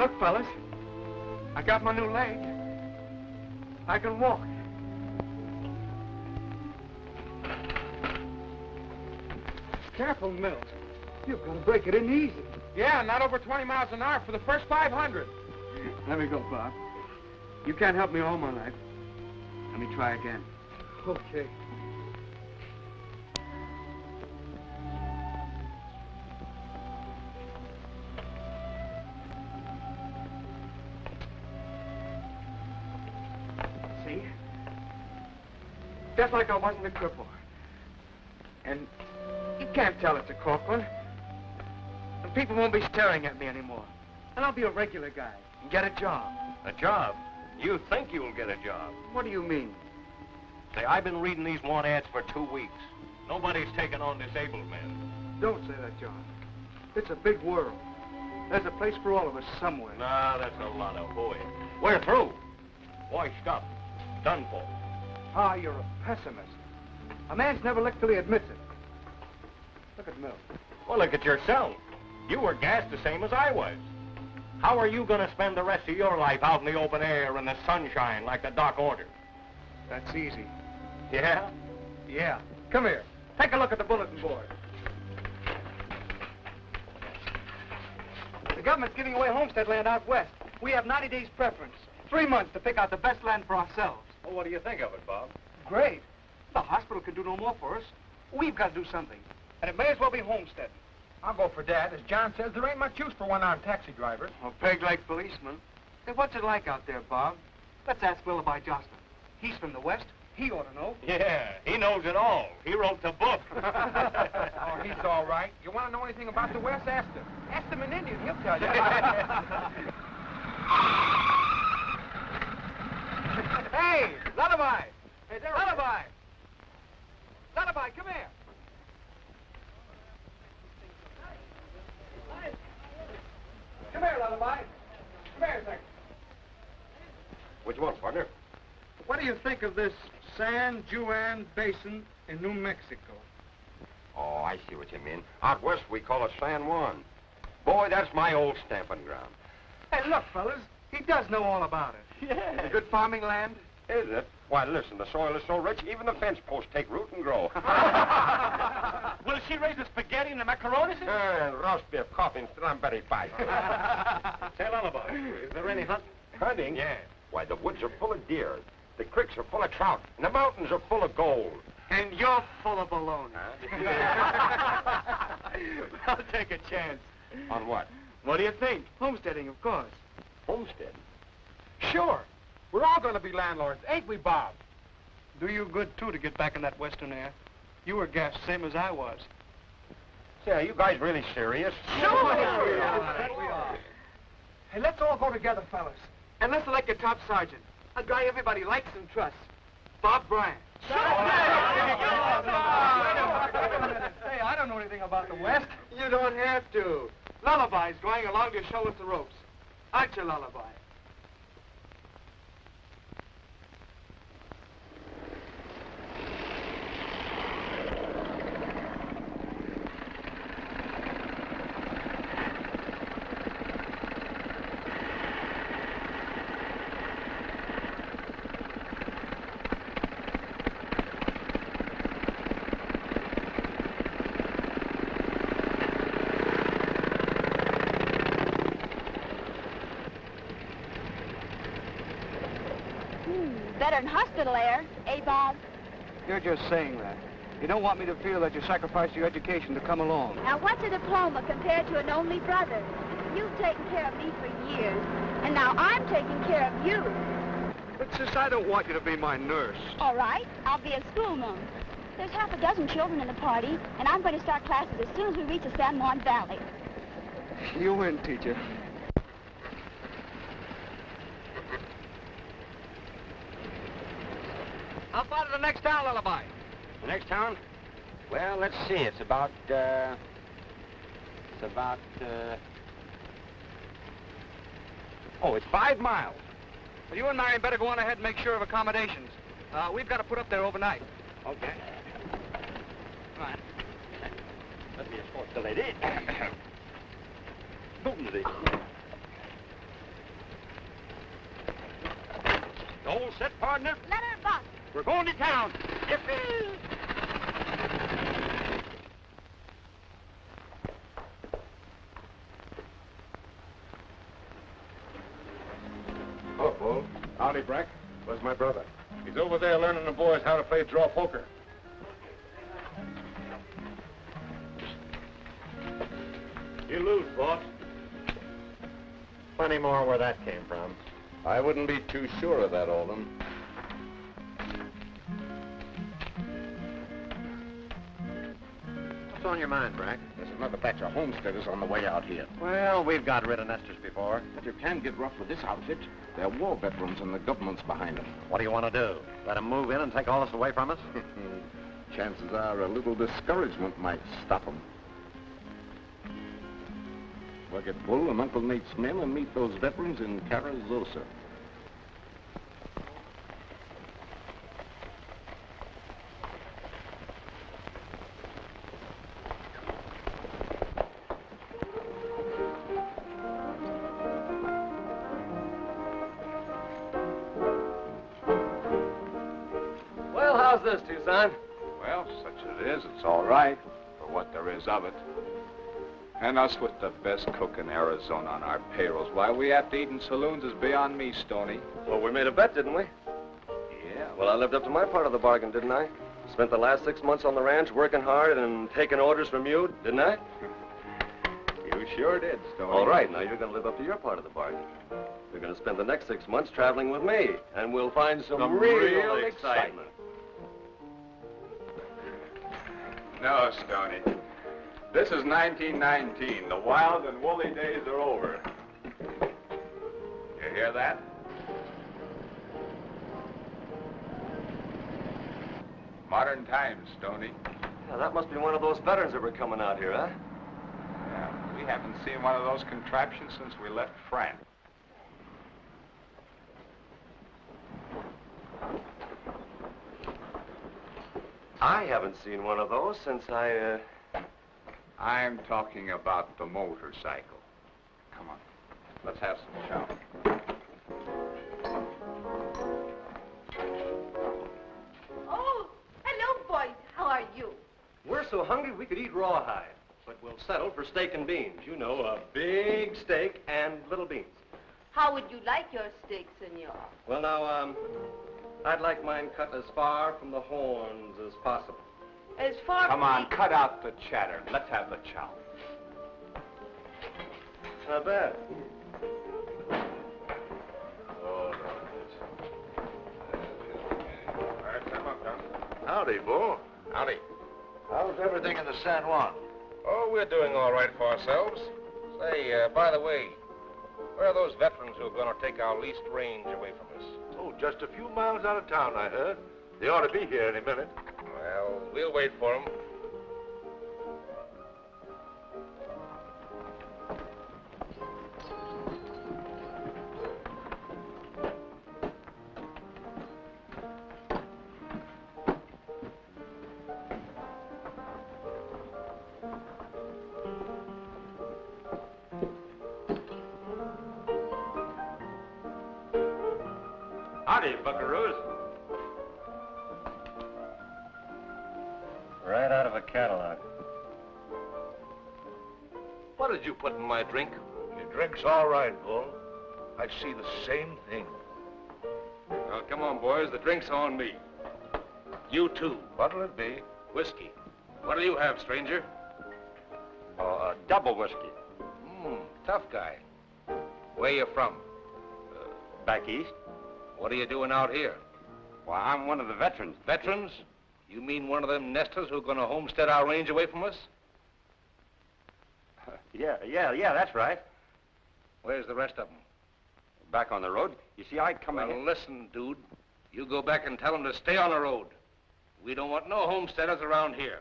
Look, fellas, I got my new leg. I can walk. Careful, Mills. You've got to break it in easy. Yeah, not over 20 miles an hour for the first 500. Let me go, Bob. You can't help me all my life. Let me try again. Okay. See? Just like I wasn't a cripple. And you can't tell it's a Corcoran. And people won't be staring at me anymore. And I'll be a regular guy and get a job. A job? You think you'll get a job? What do you mean? Say, I've been reading these want ads for 2 weeks. Nobody's taking on disabled men. Don't say that, John. It's a big world. There's a place for all of us somewhere. Nah, that's a lot of hooey. We're through. Washed up. Done for. Ah, you're a pessimist. A man's never licked till he admits it. Look at Mill. Well, look at yourself. You were gassed the same as I was. How are you going to spend the rest of your life out in the open air in the sunshine like the doc ordered? That's easy. Yeah? Yeah. Come here. Take a look at the bulletin board. The government's giving away homestead land out west. We have 90 days preference. 3 months to pick out the best land for ourselves. Well, what do you think of it, Bob? Great. The hospital can do no more for us. We've got to do something. And it may as well be homestead. I'll go for Dad. As John says, there ain't much use for one-armed taxi drivers. Or peg-leg policemen. Hey, what's it like out there, Bob? Let's ask Willoughby Jocelyn. He's from the west. He ought to know. Yeah, he knows it all. He wrote the book. Oh, he's all right. You want to know anything about the West? Ask him. Ask him in Indian. He'll tell you. Hey, Lullaby! Hey, there, Lullaby! Lullaby, come here. Come here, Lullaby. Come here a second. What you want, partner? What do you think of this San Juan Basin in New Mexico? Oh, I see what you mean. Out west, we call it San Juan. Boy, that's my old stamping ground. Hey, look, fellas. He does know all about it. Yeah. Good farming land? Is it? Why, listen, the soil is so rich, even the fence posts take root and grow. Will she raise the spaghetti and the macaroni? And roast beef, coffee, and strawberry pie. Say, Lullaby, is there any hunting? Hunting? Yeah. Why, the woods are full of deer. The creeks are full of trout. And the mountains are full of gold. And you're full of baloney. Huh? I'll take a chance. On what? What do you think? Homesteading, of course. Homestead. Sure. We're all going to be landlords, ain't we, Bob? Do you good, too, to get back in that western air. You were gassed same as I was. Say, are you guys really serious? Sure we are. Hey, let's all go together, fellas. And let's elect a top sergeant. A guy everybody likes and trusts. Bob Bryant. Wait a minute. Say, I don't know anything about the West. You don't have to. Lullaby's going along to show us the ropes. Aren't you, Lullaby? Better than hospital air, eh, Bob? You're just saying that. You don't want me to feel that you sacrificed your education to come along. Now, what's a diploma compared to an only brother? You've taken care of me for years, and now I'm taking care of you. But, sis, I don't want you to be my nurse. All right, I'll be a schoolma'am. There's half a dozen children in the party, and I'm going to start classes as soon as we reach the San Juan Valley. You win, teacher. How far to the next town, Lullaby? The next town? Well, let's see. It's about, oh, it's 5 miles. Well, you and Marion better go on ahead and make sure of accommodations. We've got to put up there overnight. Okay. Come on. Let me escort the lady. Boom, lady. set, partner? Let her bust. We're going to town. Oh, Bull. Howdy, Brack. Where's my brother? He's over there learning the boys how to play draw poker. You lose, boss. Plenty more where that came from. I wouldn't be too sure of that, Alden. What's on your mind, Brack? There's another batch of homesteaders on the way out here. Well, we've got rid of nesters before. But you can get rough with this outfit. They're war veterans and the government's behind them. What do you want to do? Let them move in and take all this away from us? Chances are a little discouragement might stop them. We'll get Bull and Uncle Nate's men and meet those veterans in Carrizosa. Well, how's this, Tucson? Well, such it is. It's all right for what there is of it. And us with the best cook in Arizona on our payrolls. Why we have to eat in saloons is beyond me, Stoney. Well, we made a bet, didn't we? Yeah. Well, I lived up to my part of the bargain, didn't I? Spent the last 6 months on the ranch working hard and taking orders from you, didn't I? You sure did, Stoney. All right, now you're going to live up to your part of the bargain. You're going to spend the next 6 months traveling with me, and we'll find some real excitement. No, Stoney. This is 1919. The wild and woolly days are over. You hear that? Modern times, Stoney. Yeah, that must be one of those veterans that were coming out here, huh? Yeah, we haven't seen one of those contraptions since we left France. I haven't seen one of those since I'm talking about the motorcycle. Come on, let's have some chow. Oh, hello, boys. How are you? We're so hungry we could eat rawhide, but we'll settle for steak and beans. You know, a big steak and little beans. How would you like your steak, senor? Well, now, I'd like mine cut as far from the horns as possible. As far Come from on, cut out the chatter. Let's have the chow. Not bad. Oh, all right, come up, Tom. Howdy, Bull. Howdy. How's everything in the San Juan? Oh, we're doing all right for ourselves. Say, by the way, where are those veterans who are going to take our least range away from us? Oh, just a few miles out of town, I heard. They ought to be here any minute. Well, we'll wait for them. Howdy, buckaroos. Right out of a catalog. What did you put in my drink? Your drink's all right, Bull. I see the same thing. Well, come on, boys. The drink's on me. You too. What'll it be? Whiskey. What'll you have, stranger? Double whiskey. Tough guy. Where you from? Back east? What are you doing out here? Well, I'm one of the veterans. Veterans? You mean one of them nesters who are going to homestead our range away from us? Yeah, that's right. Where's the rest of them? Back on the road. You see, I'd come Well, in... listen, dude. You go back and tell them to stay on the road. We don't want no homesteaders around here.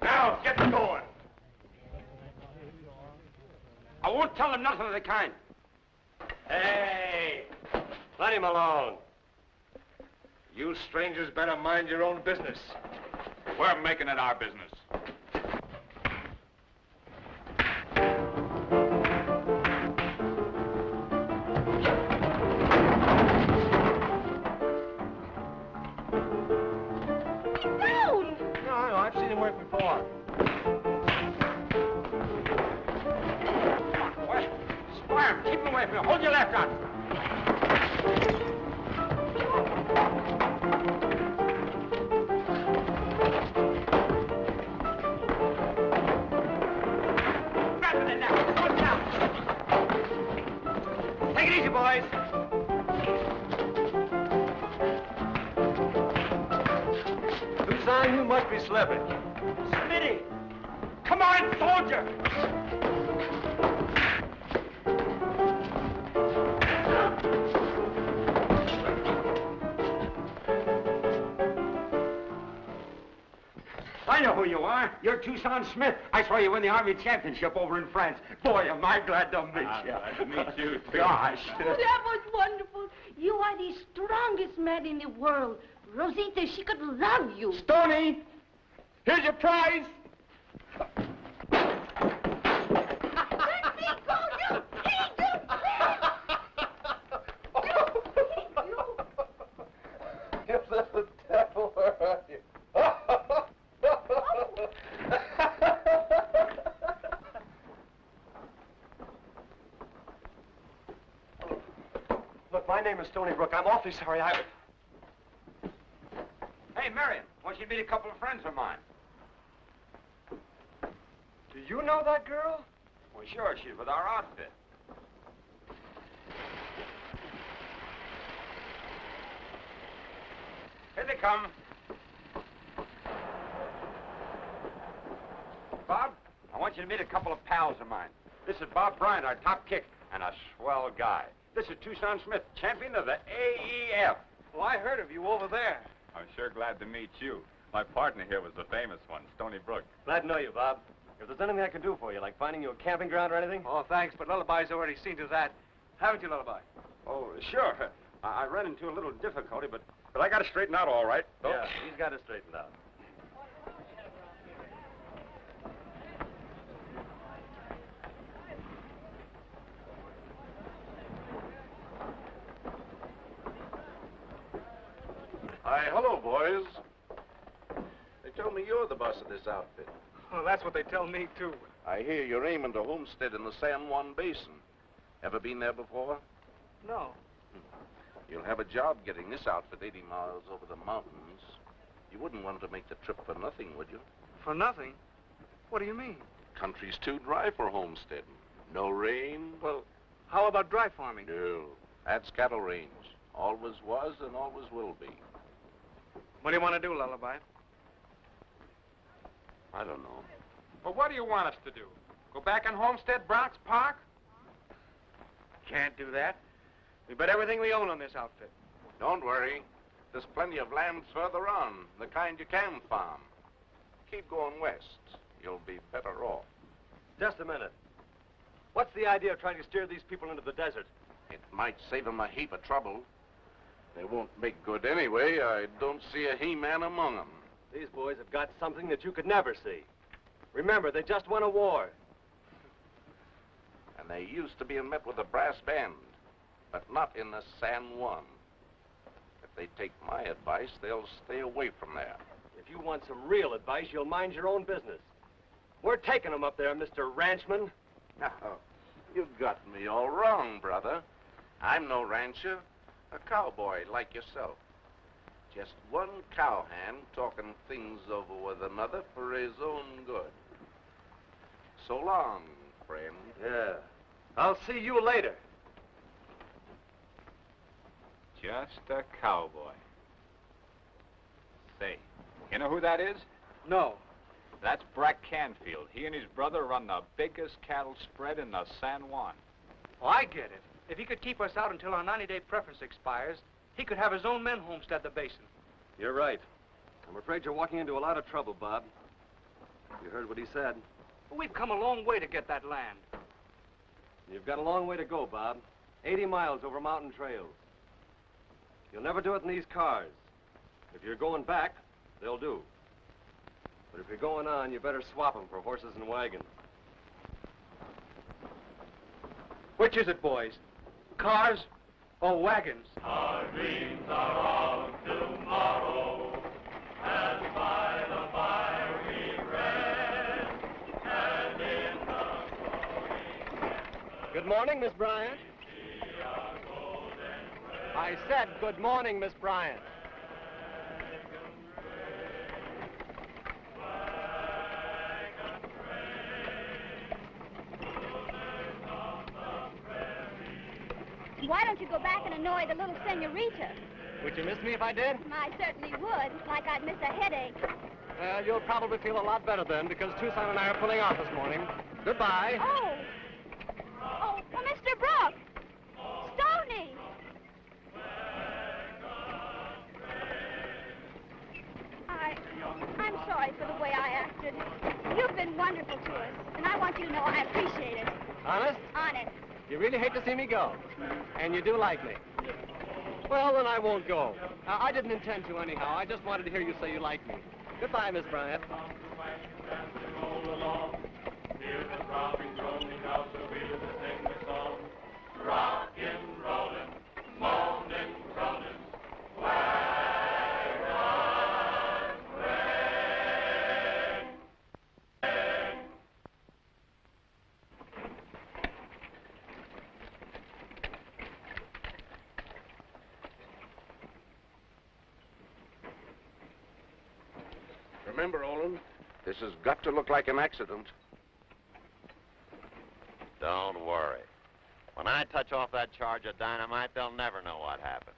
Now, get going. I won't tell them nothing of the kind. Hey! Let him alone. You strangers better mind your own business. We're making it our business. I've seen him work before. Come on, boy. Squire him. Keep him away from you. Hold your left on. Grab him in there. Put down. Take it easy, boys. Tucson, you must be slipping. Smitty! Come on, soldier! I know who you are. You're Tucson Smith. I saw you win the Army Championship over in France. Boy, am I glad to meet you. Glad to meet you, too. Gosh. Oh, that was wonderful. You are the strongest man in the world. Rosita, she could love you. Stoney, here's your prize. You little devil, where are you? Look, my name is Stony Brook. I'm awfully sorry. Hey, Marion, I want you to meet a couple of friends of mine. Do you know that girl? Well, sure. She's with our outfit. Here they come. Bob, I want you to meet a couple of pals of mine. This is Bob Bryant, our top kick, and a swell guy. This is Tucson Smith, champion of the AEF. Well, I heard of you over there. I'm sure glad to meet you. My partner here was the famous one, Stony Brook. Glad to know you, Bob. If there's anything I can do for you, like finding you a camping ground or anything? Oh, thanks, but Lullaby's already seen to that. Haven't you, Lullaby? Oh, sure. I ran into a little difficulty, but I got it straightened out all right. Don't- Yeah, he's got it straightened out. Hi, hello, boys. They told me you're the boss of this outfit. Well, that's what they tell me, too. I hear you're aiming to homestead in the San Juan Basin. Ever been there before? No. You'll have a job getting this outfit 80 miles over the mountains. You wouldn't want to make the trip for nothing, would you? For nothing? What do you mean? Country's too dry for homesteading. No rain. Well, how about dry farming? No. That's cattle range. Always was and always will be. What do you want to do, Lullaby? I don't know. Well, what do you want us to do? Go back and homestead Bronx Park? Can't do that. We bet everything we own on this outfit. Don't worry. There's plenty of land further on, the kind you can farm. Keep going west. You'll be better off. Just a minute. What's the idea of trying to steer these people into the desert? It might save them a heap of trouble. They won't make good anyway. I don't see a he-man among them. These boys have got something that you could never see. Remember, they just won a war. And they used to be met with a brass band, but not in the San Juan. If they take my advice, they'll stay away from there. If you want some real advice, you'll mind your own business. We're taking them up there, Mr. Ranchman. Now, you've got me all wrong, brother. I'm no rancher, a cowboy like yourself. Just one cowhand talking things over with another for his own good. So long, friend. Yeah. I'll see you later. Just a cowboy. Say, you know who that is? No. That's Brack Canfield. He and his brother run the biggest cattle spread in the San Juan. Oh, I get it. If he could keep us out until our 90-day preference expires, he could have his own men homestead the basin. You're right. I'm afraid you're walking into a lot of trouble, Bob. You heard what he said. Well, we've come a long way to get that land. You've got a long way to go, Bob. 80 miles over mountain trails. You'll never do it in these cars. If you're going back, they'll do. But if you're going on, you better swap them for horses and wagons. Which is it, boys? Cars or wagons? Our dreams are of tomorrow, as by the fire Good morning, Miss Bryant. I said good morning, Miss Bryant. Why don't you go back and annoy the little senorita? Would you miss me if I did? I certainly would, like I'd miss a headache. Well, you'll probably feel a lot better then, because Tucson and I are pulling off this morning. Goodbye. Oh, Mr. Brooks! Stoney! I'm sorry for the way I acted. You've been wonderful to us, and I want you to know I appreciate it. Honest? Honest. You really hate to see me go. And you do like me. Well, then I won't go. I didn't intend to anyhow. I just wanted to hear you say you like me. Goodbye, Miss Bryant. Rockin', rollin', moanin', groanin', Remember, Olin, this has got to look like an accident. Don't worry. When I touch off that charge of dynamite, they'll never know what happened.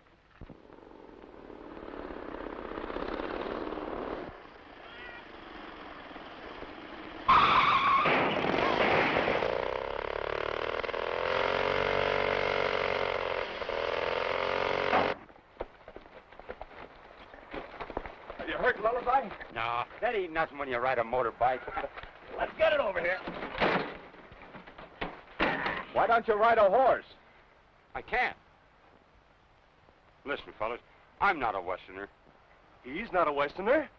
Are you hurt, Lullaby? No, that ain't nothing when you ride a motorbike. Let's get it over here. Why don't you ride a horse? I can't. Listen, fellas, I'm not a Westerner. He's not a Westerner.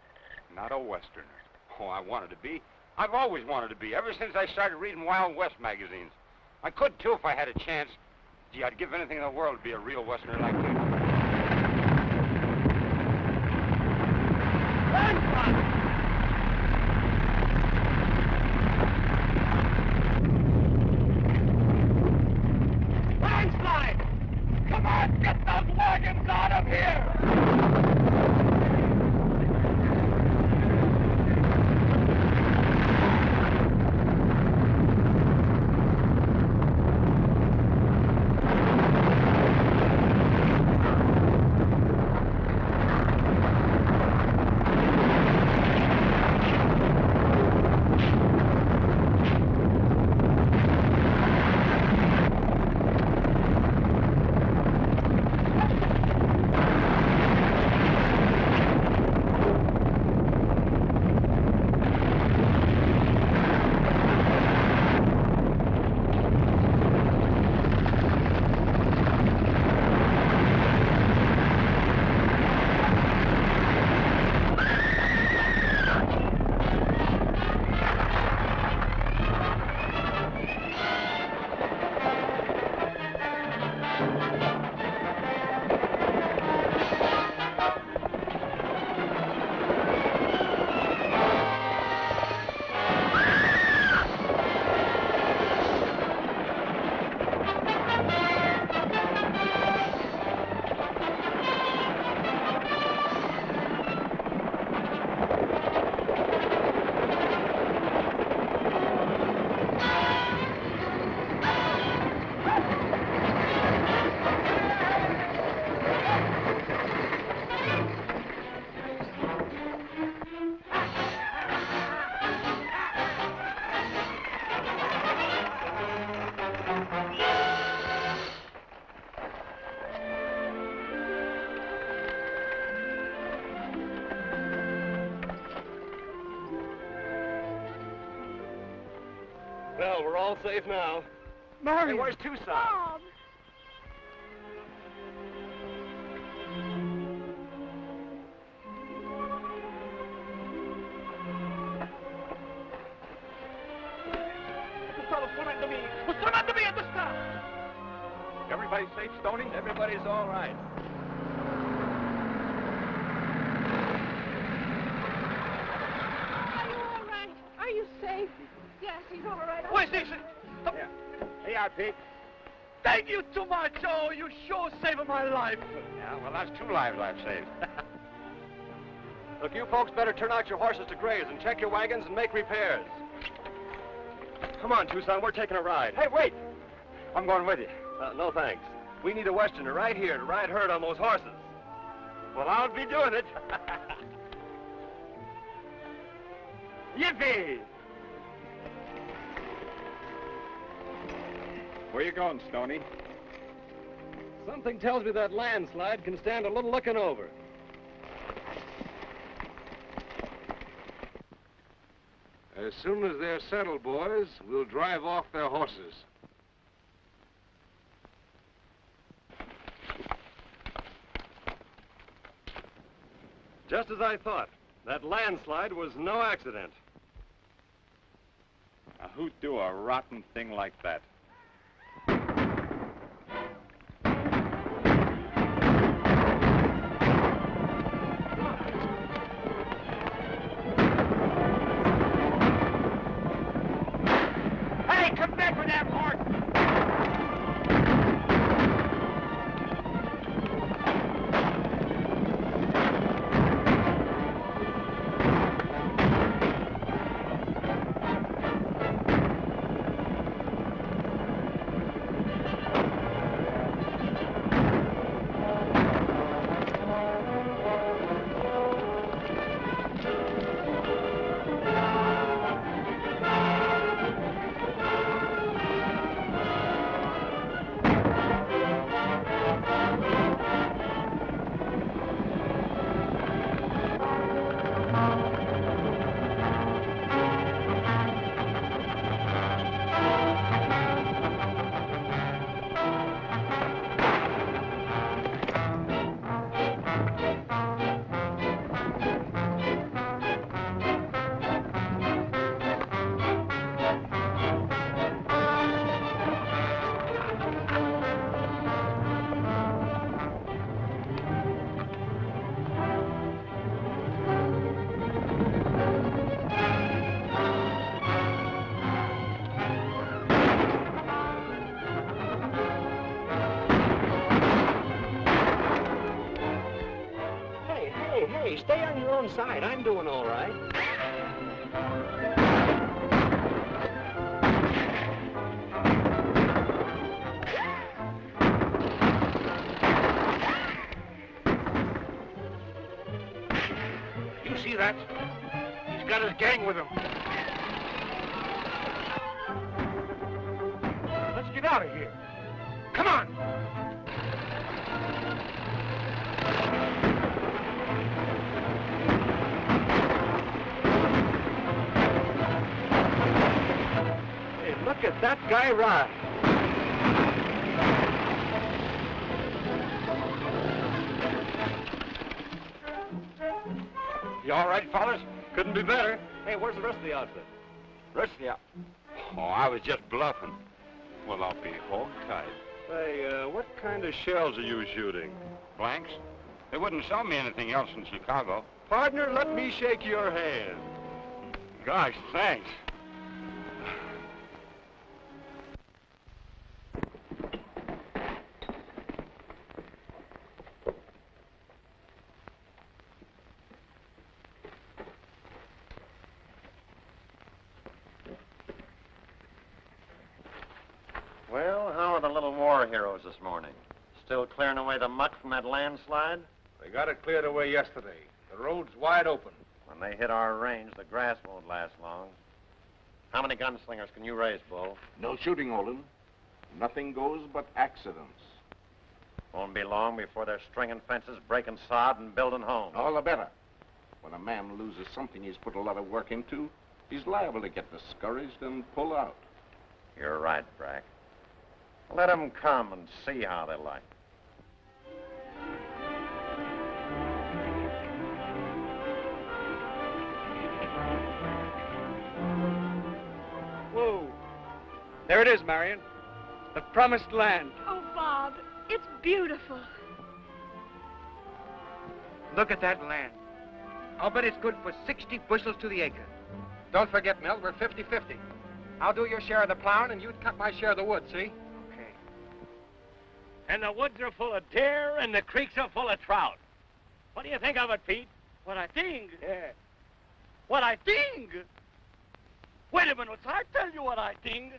Not a Westerner. Oh, I wanted to be. I've always wanted to be, ever since I started reading Wild West magazines. I could, too, if I had a chance. Gee, I'd give anything in the world to be a real Westerner like you. Come on, get those wagons out of here! Well, we're all safe now. Marion! Hey, where's Tucson? Bob! Everybody safe, Stoney? Everybody's all right. Are you all right? Are you safe? Yes, he's all right. Where's Dixon? Yeah. Hey, out, Pete. Thank you too much. Oh, you sure saved my life. Yeah, well, that's 2 lives I've saved. Look, you folks better turn out your horses to graze and check your wagons and make repairs. Come on, Tucson, we're taking a ride. Hey, wait! I'm going with you. No, thanks. We need a Westerner right here to ride herd on those horses. Well, I'll be doing it. Yippee! Where you going, Stoney? Something tells me that landslide can stand a little looking over. As soon as they're settled, boys, we'll drive off their horses. Just as I thought. That landslide was no accident. Now, who'd do a rotten thing like that? Hey, come back with that horse! Stay on your own side. I'm doing all right. You see that? He's got his gang with him. Let's get out of here. Come on! Look at that guy ride. You all right, fellas? Couldn't be better. Hey, where's the rest of the outfit? Rest of you? Oh, I was just bluffing. Well, I'll be hog-tied. Hey, what kind of shells are you shooting? Blanks? They wouldn't sell me anything else in Chicago. Partner, let me shake your hand. Gosh, thanks. Well, how are the little war heroes this morning? Still clearing away the muck from that landslide? They got it cleared away yesterday. The road's wide open. When they hit our range, the grass won't last long. How many gunslingers can you raise, Bull? No shooting, Olin. Nothing goes but accidents. Won't be long before they're stringing fences, breaking sod, and building homes. All the better. When a man loses something he's put a lot of work into, he's liable to get discouraged and pull out. You're right, Brack. Let 'em come and see how they like. Whoa. There it is, Marion. The promised land. Oh, Bob, it's beautiful. Look at that land. I'll bet it's good for 60 bushels to the acre. Don't forget, Milt, we're 50-50. I'll do your share of the plowing, and you cut my share of the wood, see? Okay. And the woods are full of deer, and the creeks are full of trout. What do you think of it, Pete? What I think? Yeah. What I think? Wait a minute, I'll tell you what I think.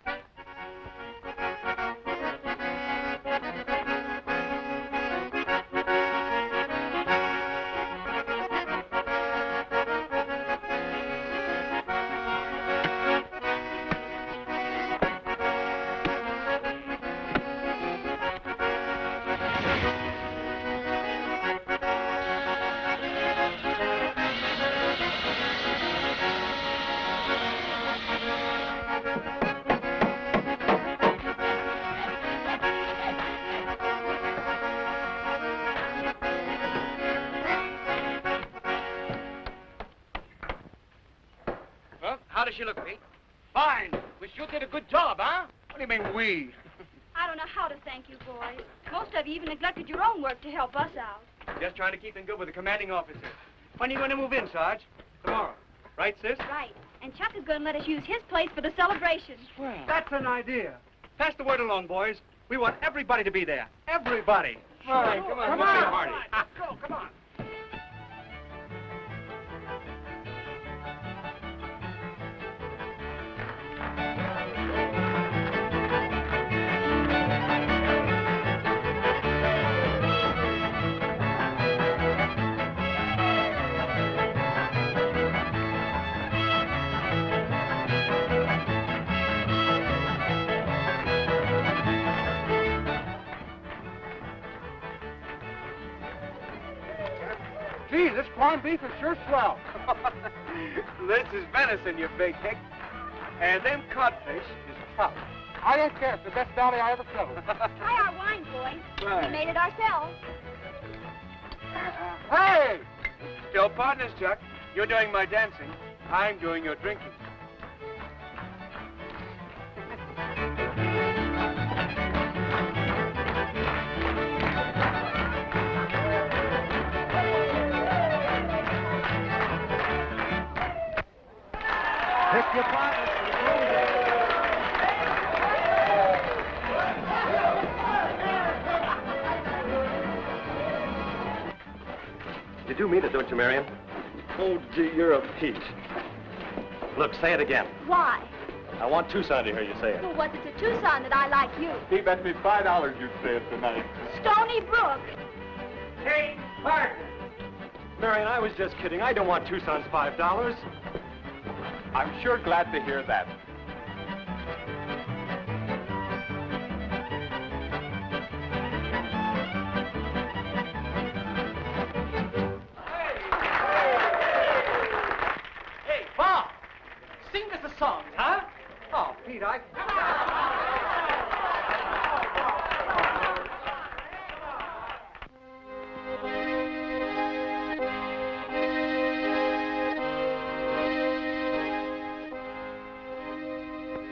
How does she look, Pete? Fine. We sure did a good job, huh? What do you mean, we? I don't know how to thank you, boys. Most of you even neglected your own work to help us out. Just trying to keep in good with the commanding officer. When are you going to move in, Sarge? Tomorrow. Right, sis? Right. And Chuck is going to let us use his place for the celebration. Well, that's an idea. Pass the word along, boys. We want everybody to be there. Everybody. All right, come on. Come on. Party. Go, come on. Gee, this corned beef is sure swell. This is venison, you big hick. And them codfish is trout. I don't care. It's the best valley I ever settled. Try our wine, boys. Right. We made it ourselves. Hey! Still partners, Chuck. You're doing my dancing. I'm doing your drinking. Pick your partners. You do mean it, don't you, Marion? Oh, gee, you're a peach. Look, say it again. Why? I want Tucson to hear you say it. Who was it to Tucson that I like you? He bet me $5 you'd say it tonight. Stony Brook. Hey, Bart. Marion, I was just kidding. I don't want Tucson's $5. I'm sure glad to hear that. Hey, Bob, sing us a song, huh? Oh, Pete, I...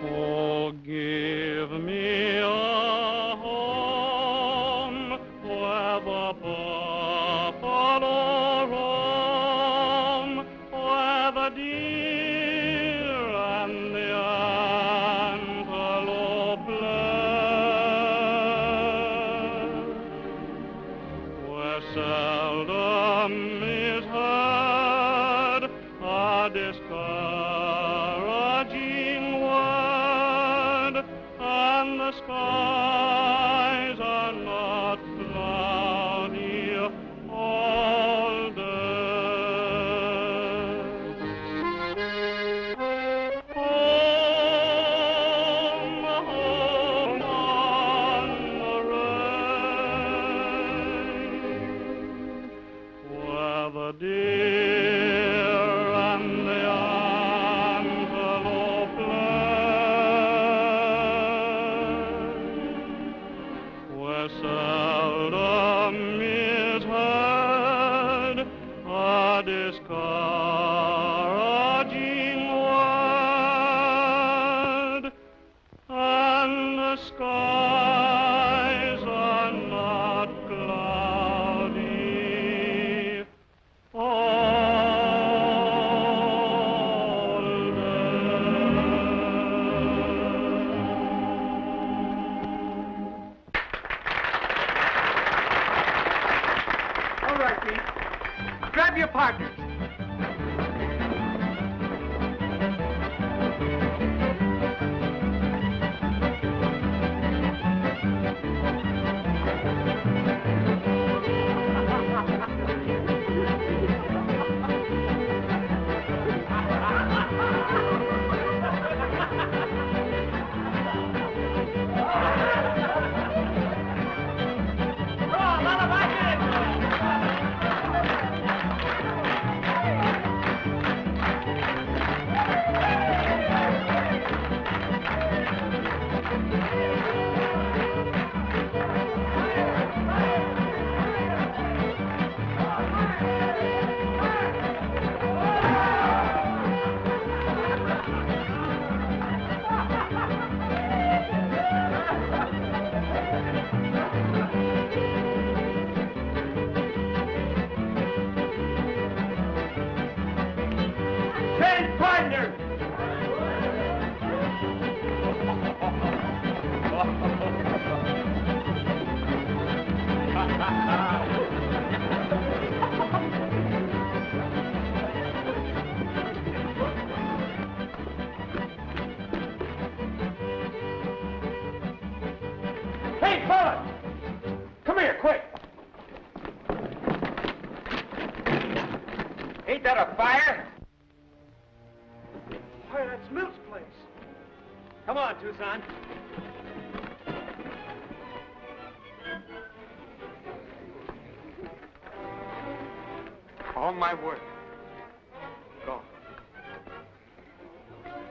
Oh, give me a home where the buffalo roam, where the deer and the antelope play, where seldom is heard a discouraging word, and the skies are not cloudy all day. Home, home on the range, where the deer and the antelope play, where in, partner! Hey, fella! Come here, quick! Ain't that a fire? Why, that's Milt's place. Come on, Tucson. All my work. Gone.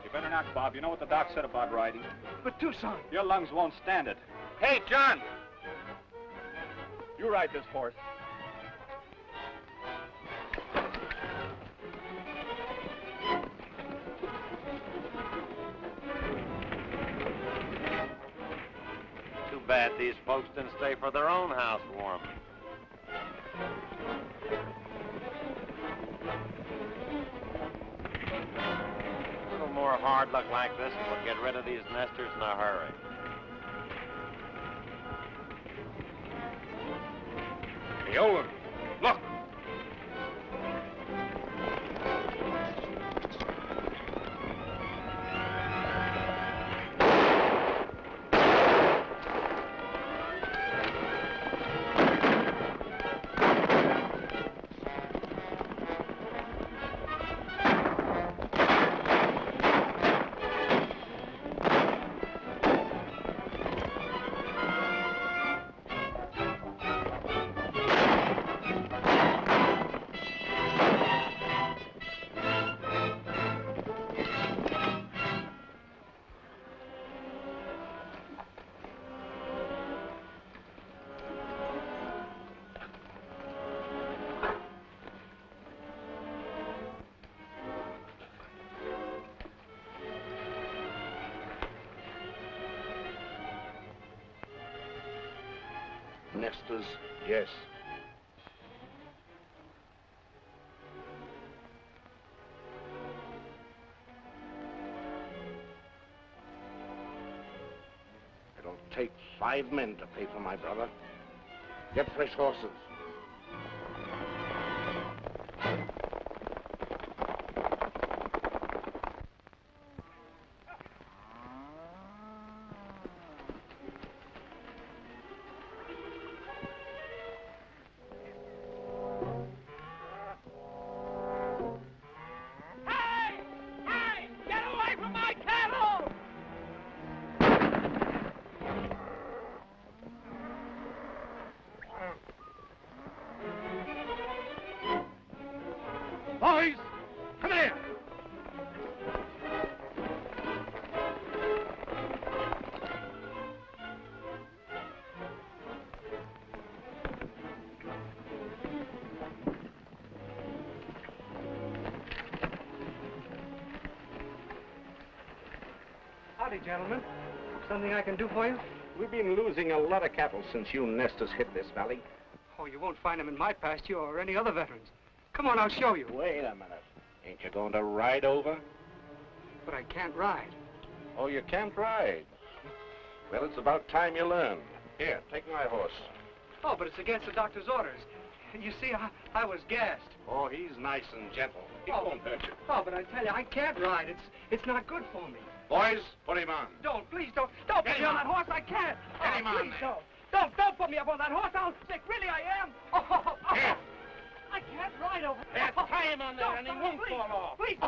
You better not, Bob. You know what the doc said about riding. But Tucson... Your lungs won't stand it. Hey, John! You ride this horse. Too bad these folks didn't stay for their own housewarming. A little more hard luck like this will get rid of these nesters in a hurry. Hey, Owen, look. Nesters, yes. It'll take 5 men to pay for my brother. Get fresh horses. Boys, come here! Howdy, gentlemen. Something I can do for you? We've been losing a lot of cattle since you nesters hit this valley. Oh, you won't find them in my pasture or any other veterans. Come on, I'll show you. Wait a minute. Ain't you going to ride over? But I can't ride. Oh, you can't ride? Well, it's about time you learn. Here, take my horse. Oh, but it's against the doctor's orders. You see, I was gassed. Oh, he's nice and gentle. He won't hurt you. Oh, but I tell you, I can't ride. It's not good for me. Boys, put him on. Don't, please don't. Don't put me on that horse. I can't. Get him on please there. Don't put me up on that horse. I'll sick. Really, I am. Here. I can't ride over Here, tie him on there and he won't please, fall off. Please.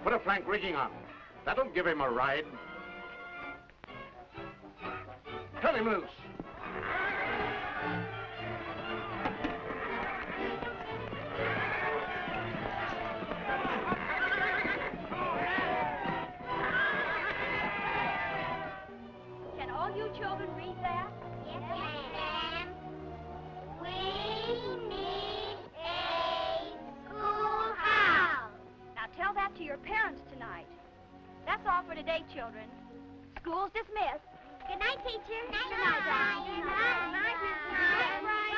Put a flank rigging on. That'll give him a ride. Turn him loose. Can all you children read that? Yes, ma'am. We need a schoolhouse. Now tell that to your parents tonight. That's all for today, children. School's dismissed. Good night, teacher. Good night, Good night, Miss Knight.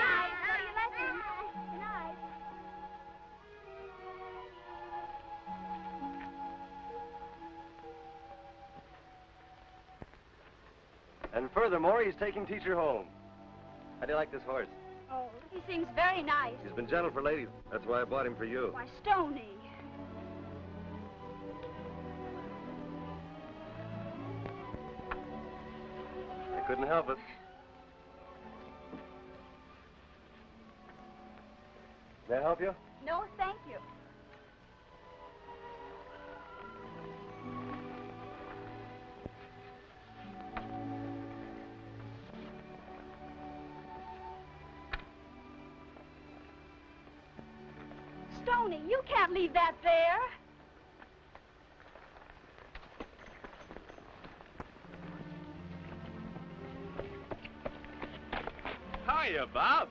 And furthermore, he's taking teacher home. How do you like this horse? Oh, he seems very nice. He's been gentle for ladies. That's why I bought him for you. Why, Stony. I couldn't help it. May I help you? No, thank you. Stony, you can't leave that there. Hiya, Bob.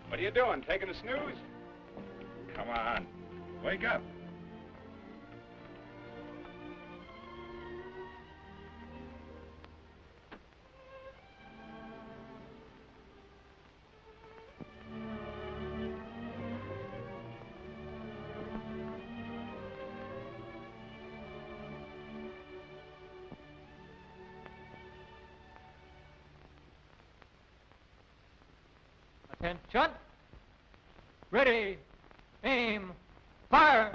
What are you doing, taking a snooze? Come on, wake up. Attention. Ready. Aim. Fire.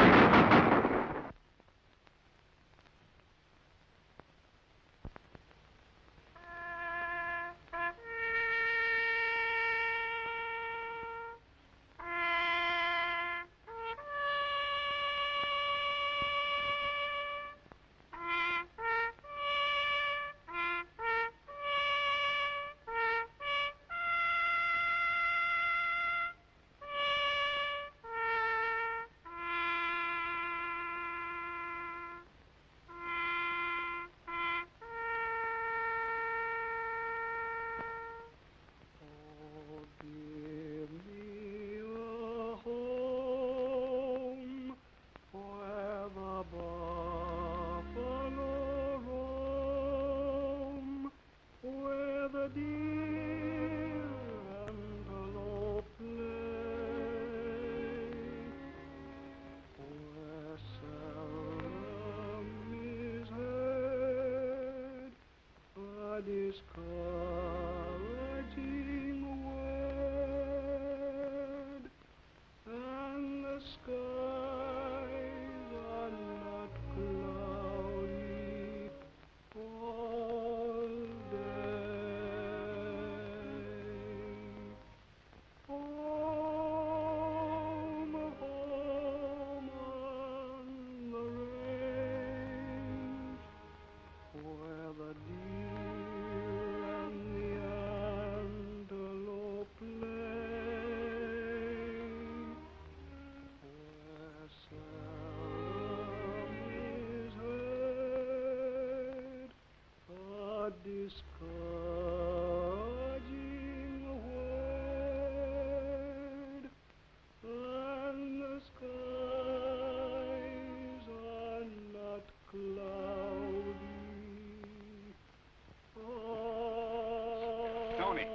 Stony,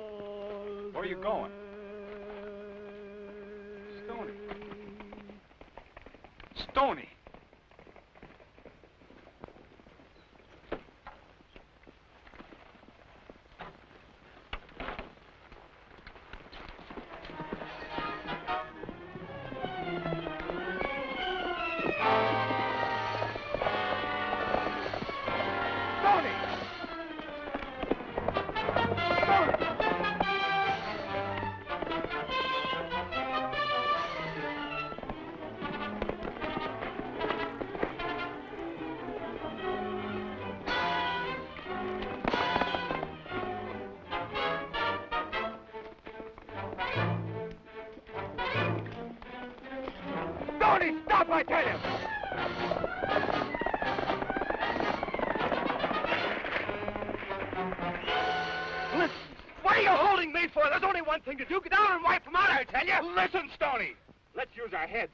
where are you going? Stony. Stony. Stop, I tell you! Listen, what are you holding me for? There's only one thing to do. Get down and wipe them out, I tell you! Listen, Stony! Let's use our heads.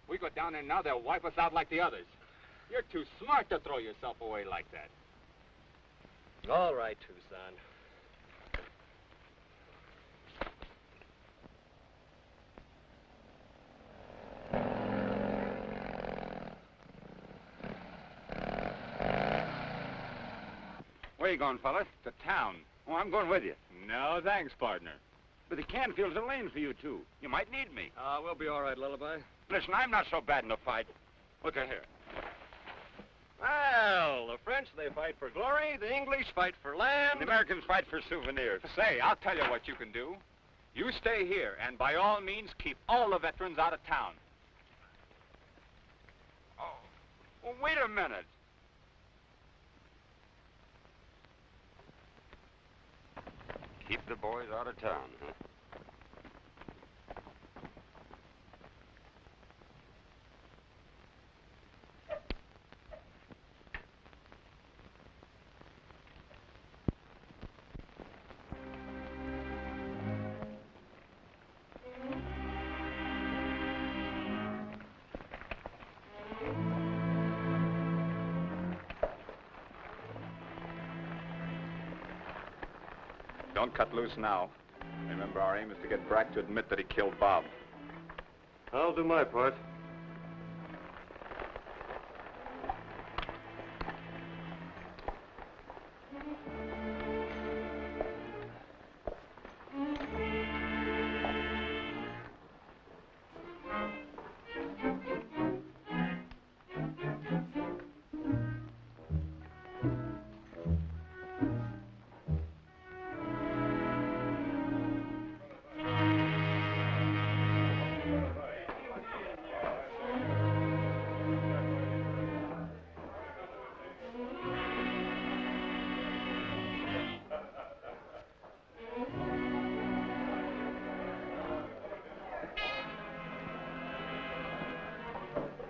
If we go down there now, they'll wipe us out like the others. You're too smart to throw yourself away like that. All right, Tucson. Where you going, fella? To town. Oh, I'm going with you. No, thanks, partner. But the Canfield's a lane for you, too. You might need me. We'll be all right, Lullaby. Listen, I'm not so bad in a fight. Look at here. Well, the French, they fight for glory. The English fight for land. The Americans fight for souvenirs. Say, I'll tell you what you can do. You stay here, and by all means, keep all the veterans out of town. Oh, well, wait a minute. Keep the boys out of town, huh? Don't cut loose now. Remember, our aim is to get Brack to admit that he killed Bob. I'll do my part.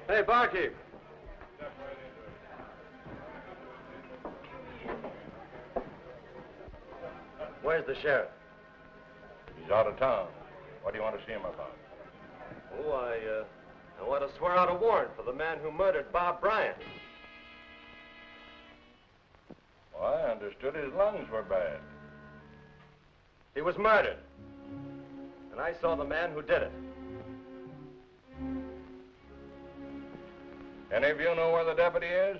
Hey, barkeep. Where's the sheriff? He's out of town. What do you want to see him about? Oh, I want to swear out a warrant for the man who murdered Bob Bryant. Well, I understood his lungs were bad. He was murdered. And I saw the man who did it. Any of you know where the deputy is?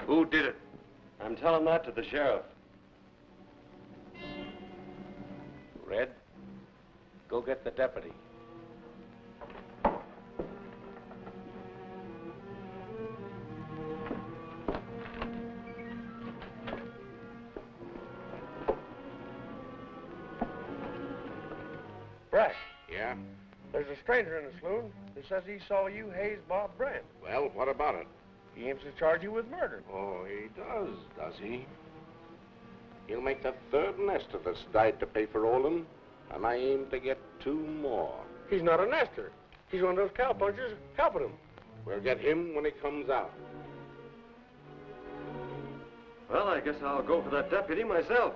Who did it? I'm telling that to the sheriff. Red, go get the deputy. Brack. Yeah? There's a stranger in the saloon that says he saw you haze Bob Bryant. Well, what about it? He aims to charge you with murder. Oh, he does he? He'll make the third nest of us died to pay for Olin, and I aim to get 2 more. He's not a nester. He's one of those cowpunchers helping him. We'll get him when he comes out. Well, I guess I'll go for that deputy myself.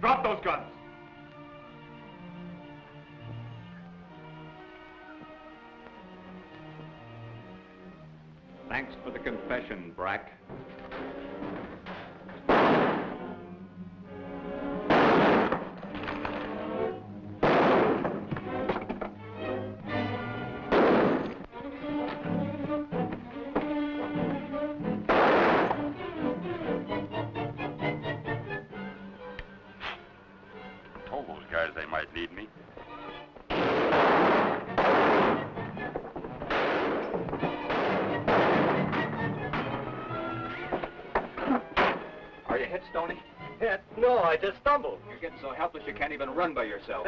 Drop those guns. Thanks for the confession, Brack. Told those guys they might need me. Are you hit, Stoney? Hit? No, I just stumbled. You're getting so helpless you can't even run by yourself.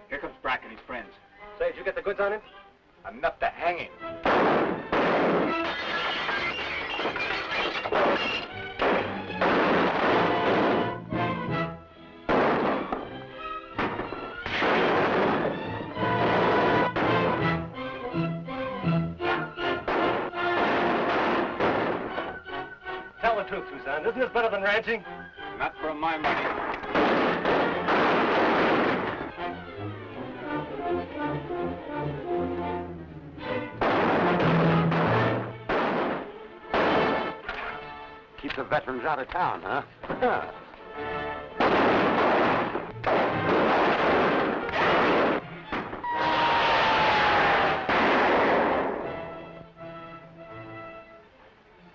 Here comes Brack and his friends. Say, did you get the goods on him? Enough to hang him. Tell the truth, Suzanne. Isn't this better than ranching? Not for my money. Keep the veterans out of town, huh?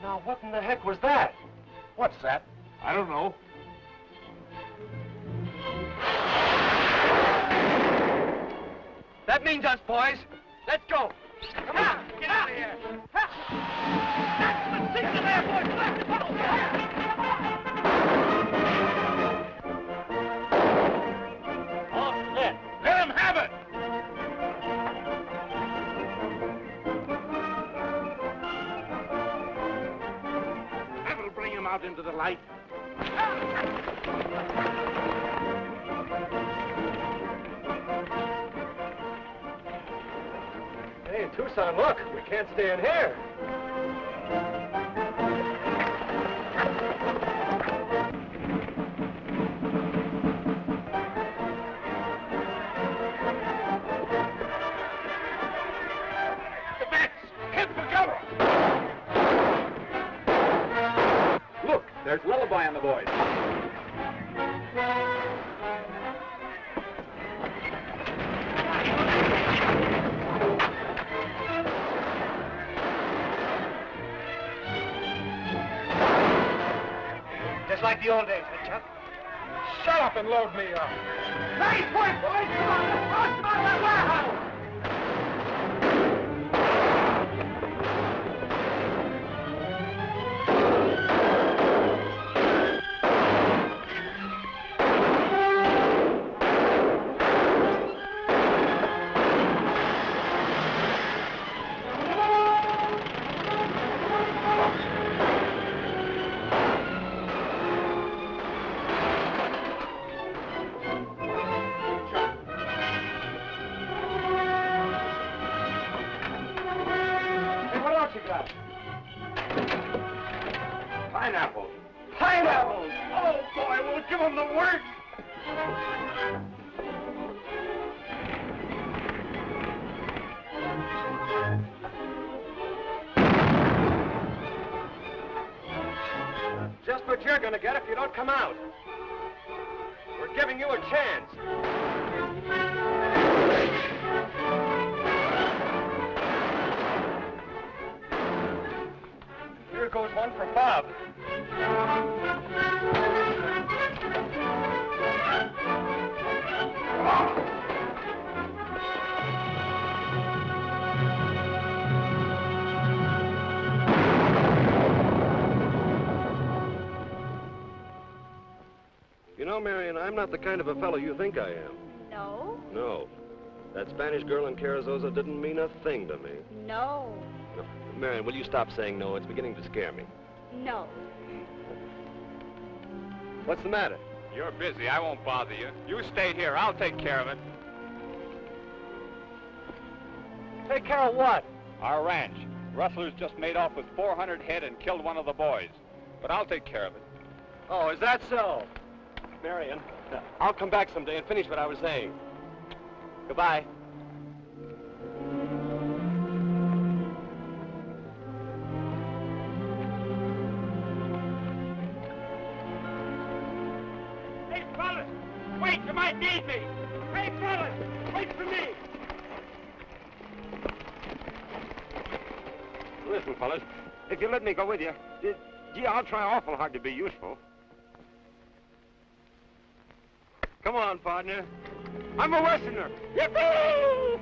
Now, what in the heck was that? What's that? I don't know. That means us, boys. Let's go. Come on, get out of here. Let's sink to there, boys. Blast the tunnel. All set. Let him have it! That'll bring him out into the light. Hey, Tucson, look. We can't stay in here. The bats! Head for cover! Look, there's Lullaby on the boys. Just like the old days, huh, Chuck? Shut up and load me up. Nice work, boys! Come on, let's toss them out of that warehouse! Pineapples. Pineapples! Oh, boy, we'll give them the works! Just what you're gonna get if you don't come out. We're giving you a chance. Here goes one for Bob. You know, Marion, I'm not the kind of a fellow you think I am. No? No. That Spanish girl in Carrizosa didn't mean a thing to me. No. No. Marion, will you stop saying no? It's beginning to scare me. No. What's the matter? You're busy. I won't bother you. You stay here. I'll take care of it. Take care of what? Our ranch. Rustlers just made off with 400 head and killed one of the boys. But I'll take care of it. Oh, is that so? Marion, I'll come back someday and finish what I was saying. Goodbye. Hey, fellas! Wait, you might need me! Hey, fellas! Wait for me! Listen, fellas, if you let me go with you, gee, I'll try awful hard to be useful. Come on, partner. I'm a Westerner. Yippee!